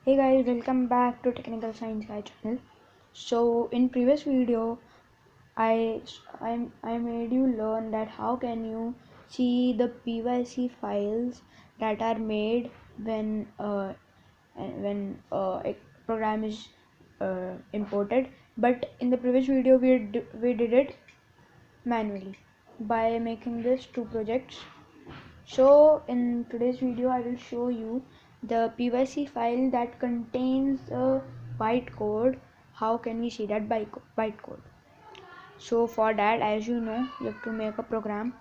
Hey guys, welcome back to Technical Science Guy channel. So in previous video, I made you learn that how can you see the PYC files that are made when a program is imported. But in the previous video, we did it manually by making this two projects. So in today's video I will show you the PYC file that contains a bytecode. How can we see that bytecode? So for that, as you know, you have to make a program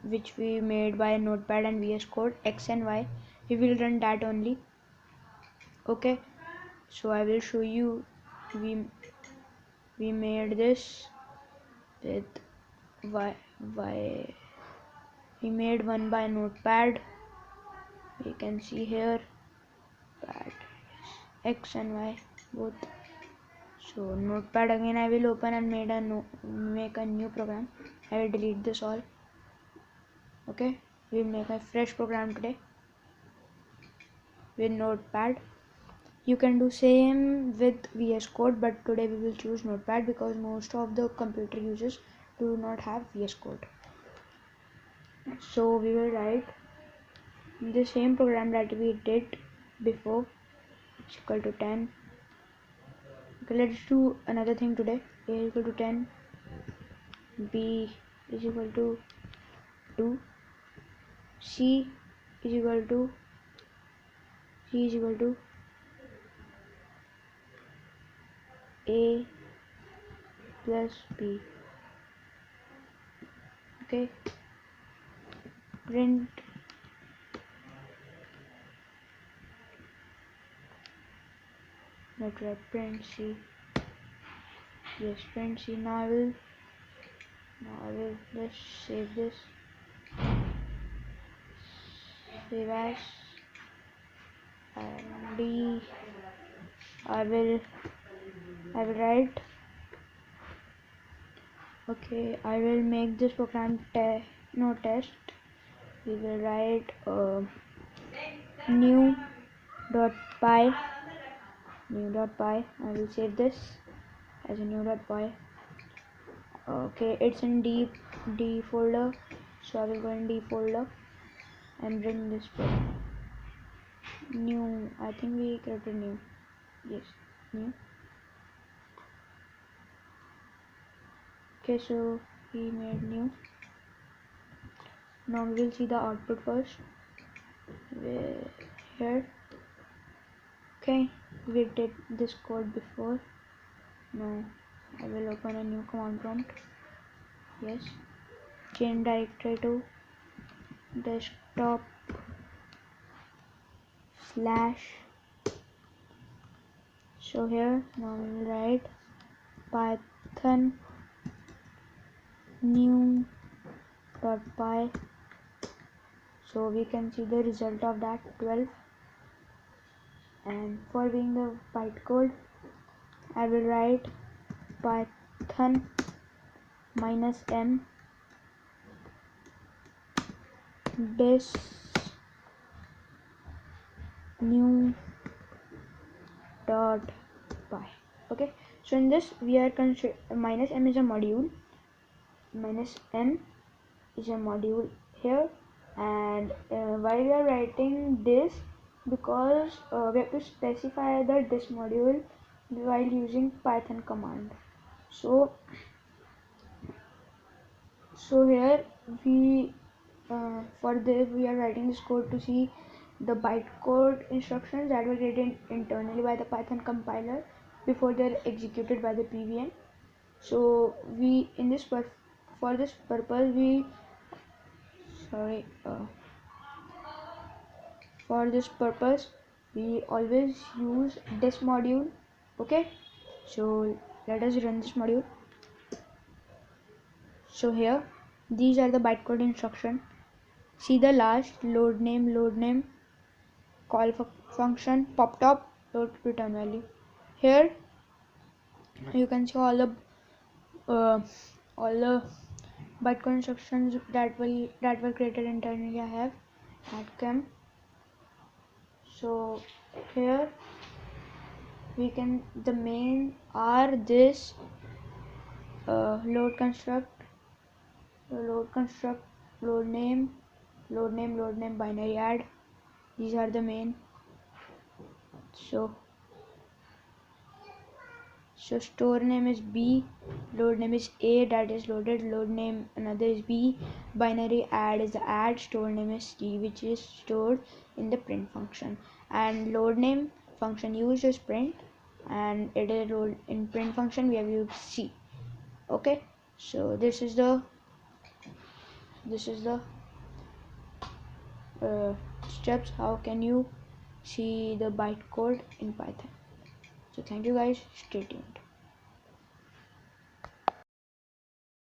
which we made by Notepad and VS Code X and Y. We will run that only. Okay, so I will show you. We made this with Y. We made one by Notepad. We can see here that X and Y both. So Notepad again I will open and make a new program. I will delete this all. Okay, we will make a fresh program today with Notepad. You can do same with VS Code, but today we will choose Notepad because most of the computer users do not have VS Code. So we will write the same program that we did before. It's equal to 10. Okay, let's do another thing today. A is equal to 10, B is equal to 2, C is equal to A plus B. Okay, print print C. Yes, print C. Now I will just save this. Save as, and D. I will write. Okay, I will make this program test. We will write new dot py. I will save this as a new.py. Okay, it's in D folder, so I will go in D folder and bring this program. New, I think we created new. Yes, new. Okay, so we made new. Now we will see the output first. Here. Okay, we did this code before. Now I will open a new command prompt. Yes, change directory to desktop / so here now we will write python new.py. so we can see the result of that 12, and for being the bytecode I will write python -m this new.py. okay, so in this we are -m is a module. -m is a module here, and why we are writing this, because we have to specify this module while using Python command. So here we for this we are writing this code to see the bytecode instructions that were created internally by the Python compiler before they're executed by the PVM. So we in this for this purpose we for this purpose we always use this module. Okay, so let us run this module. So here these are the bytecode instruction. See the last load name call function pop top load return value. Here you can see all the bytecode instructions that were created internally. I have at chem. So here we can, the main are this load construct, load name, binary add. These are the main. So store name is B, load name is A, that is loaded, load name another is B, binary add is the add, store name is C, which is stored in the print function, and load name function used is print, and it is load in print function we have used C. Okay, so this is the steps how can you see the byte code in Python. So thank you guys, stay tuned.